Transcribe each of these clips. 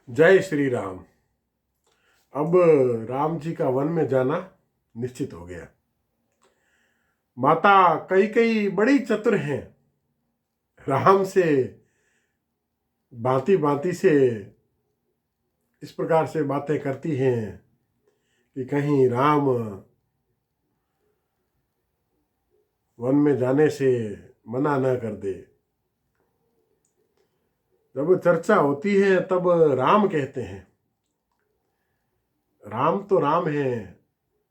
जय श्री राम। अब राम जी का वन में जाना निश्चित हो गया। माता कई बड़ी चतुर हैं। राम से भांति भांति से इस प्रकार से बातें करती हैं कि कहीं राम वन में जाने से मना न कर दे। जब चर्चा होती है तब राम कहते हैं, राम तो राम है।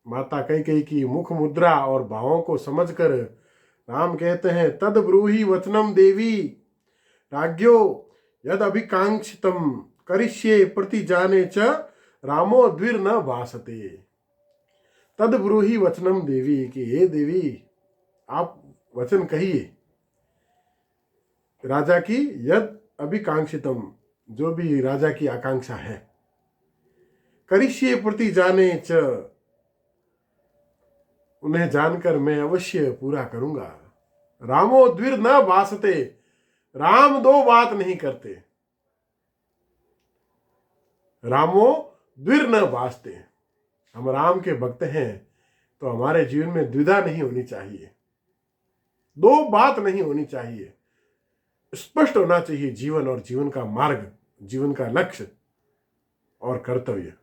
माता कई की मुख मुद्रा और भावों को समझकर राम कहते हैं, तद ब्रूहि वचनम देवी राज्ञो यद अभिकांक्षितम करिष्ये प्रति जाने च रामो द्विर न भासते। तद ब्रूहि वचनम देवी, कि हे देवी आप वचन कहिए राजा की, यद अभिकांक्षितम जो भी राजा की आकांक्षा है, करिष्ये प्रति जाने च उन्हें जानकर मैं अवश्य पूरा करूंगा। रामो द्विर न भासते, राम दो बात नहीं करते। रामो द्विर न भासते, हम राम के भक्त हैं तो हमारे जीवन में द्विधा नहीं होनी चाहिए, दो बात नहीं होनी चाहिए। स्पष्ट होना चाहिए जीवन और जीवन का मार्ग, जीवन का लक्ष्य और कर्तव्य।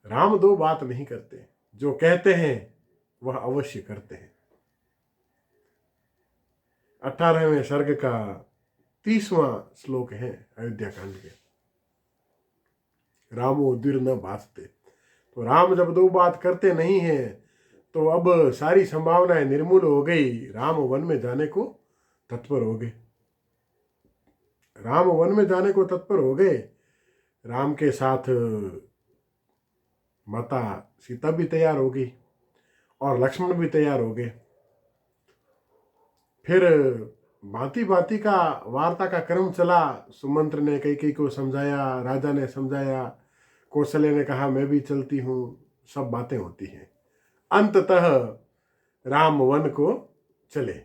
राम दो बात नहीं करते, जो कहते हैं वह अवश्य करते हैं। 18वें सर्ग का 30वां श्लोक है अयोध्या कांड के। रामो द्विर न भासते, तो राम जब दो बात करते नहीं हैं तो अब सारी संभावनाएं निर्मूल हो गई। राम वन में जाने को तत्पर हो गए। राम वन में जाने को तत्पर हो गए। राम के साथ माता सीता भी तैयार हो गई और लक्ष्मण भी तैयार हो गए। फिर भांति भांति का वार्ता का क्रम चला। सुमंत्र ने कई को समझाया, राजा ने समझाया, कौशल्य ने कहा मैं भी चलती हूँ, सब बातें होती हैं। अंततः राम वन को चले।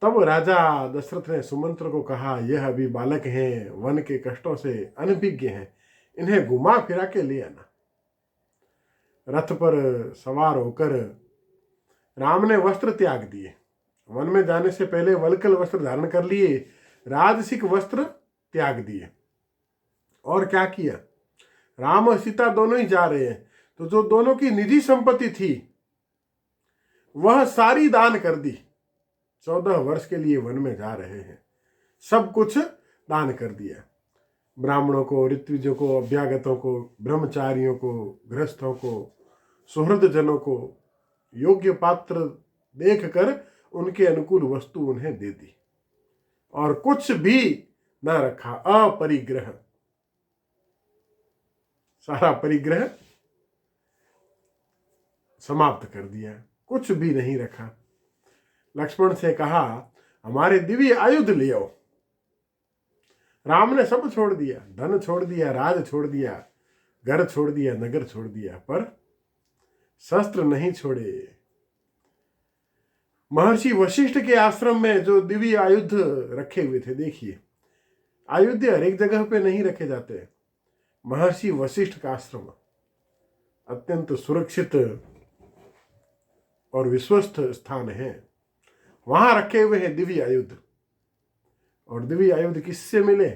तब राजा दशरथ ने सुमंत्र को कहा, यह अभी बालक हैं, वन के कष्टों से अनभिज्ञ हैं, इन्हें घुमा फिरा के ले आना। रथ पर सवार होकर राम ने वस्त्र त्याग दिए। वन में जाने से पहले वल्कल वस्त्र धारण कर लिए, राजसिक वस्त्र त्याग दिए। और क्या किया, राम और सीता दोनों ही जा रहे हैं तो जो दोनों की निजी संपत्ति थी वह सारी दान कर दी। 14 वर्ष के लिए वन में जा रहे हैं, सब कुछ दान कर दिया। ब्राह्मणों को, ऋत्विजों को, अभ्यागतों को, ब्रह्मचारियों को, गृहस्थों को, सुहृद जनों को योग्य पात्र देखकर उनके अनुकूल वस्तु उन्हें दे दी और कुछ भी न रखा। अपरिग्रह, सारा परिग्रह समाप्त कर दिया, कुछ भी नहीं रखा। लक्ष्मण से कहा, हमारे दिव्य आयुध ले आओ। राम ने सब छोड़ दिया, धन छोड़ दिया, राज छोड़ दिया, घर छोड़ दिया, नगर छोड़ दिया, पर शस्त्र नहीं छोड़े। महर्षि वशिष्ठ के आश्रम में जो दिव्य आयुध रखे हुए थे, देखिए आयुध हर एक जगह पे नहीं रखे जाते। महर्षि वशिष्ठ का आश्रम अत्यंत सुरक्षित और विश्वस्त स्थान है, वहां रखे हुए हैं दिव्य आयुध। और दिव्य आयुध किससे मिले?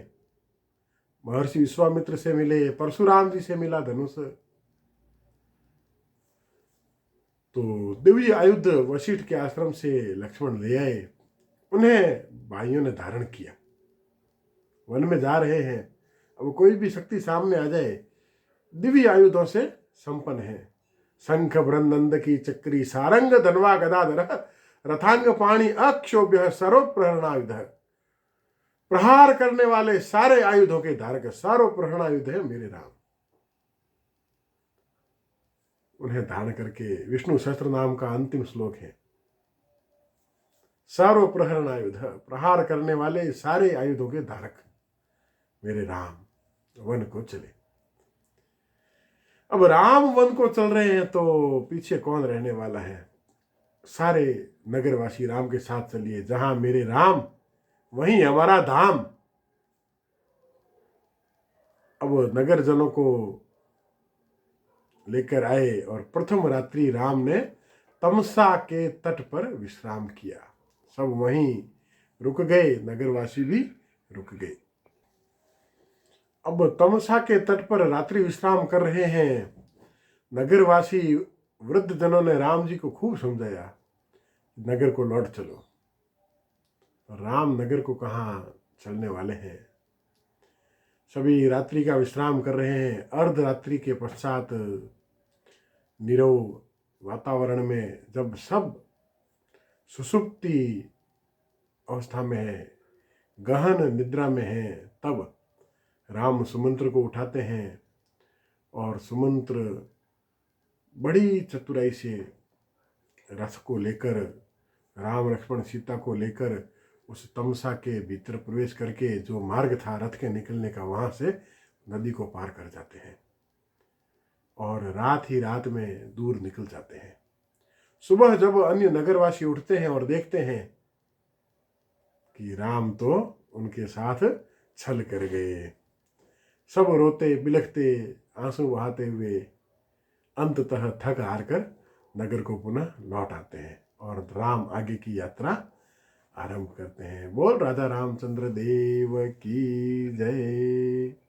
महर्षि विश्वामित्र से मिले, परशुराम जी से मिला धनुष। तो दिव्य आयुध वशिष्ठ के आश्रम से लक्ष्मण ले आए, उन्हें भाइयों ने धारण किया। वन में जा रहे हैं, अब कोई भी शक्ति सामने आ जाए, दिव्य आयुधों से संपन्न है। शंख ब्रह्मनंद की चक्री, सारंग धनवा गदाधर, रथांग पाणी अक्षोभ्य सर्व प्रहरणायुध। प्रहार करने वाले सारे आयुधों के धारक सर्व प्रहरणायुध है मेरे राम। उन्हें धारण करके विष्णु सहस्त्र नाम का अंतिम श्लोक है, सर्व प्रहरणायुध, प्रहार करने वाले सारे आयुधों के धारक मेरे राम वन को चले। अब राम वन को चल रहे हैं तो पीछे कौन रहने वाला है? सारे नगरवासी राम के साथ चलिए, जहां मेरे राम वहीं हमारा धाम। अब नगरजनों को लेकर आए और प्रथम रात्रि राम ने तमसा के तट पर विश्राम किया। सब वहीं रुक गए, नगरवासी भी रुक गए। अब तमसा के तट पर रात्रि विश्राम कर रहे हैं। नगरवासी वृद्ध जनों ने राम जी को खूब समझाया, नगर को लौट चलो। राम नगर को कहाँ चलने वाले हैं। सभी रात्रि का विश्राम कर रहे हैं। अर्धरात्रि के पश्चात नीरव वातावरण में जब सब सुषुप्ति अवस्था में है, गहन निद्रा में है, तब राम सुमंत्र को उठाते हैं और सुमंत्र बड़ी चतुराई से रथ को लेकर, राम लक्ष्मण सीता को लेकर उस तमसा के भीतर प्रवेश करके जो मार्ग था रथ के निकलने का, वहाँ से नदी को पार कर जाते हैं और रात ही रात में दूर निकल जाते हैं। सुबह जब अन्य नगरवासी उठते हैं और देखते हैं कि राम तो उनके साथ छल कर गए, सब रोते बिलखते आंसू बहाते हुए अंततः थक हार कर नगर को पुनः लौट आते हैं और राम आगे की यात्रा आरंभ करते हैं। बोल राजा रामचंद्र देव की जय।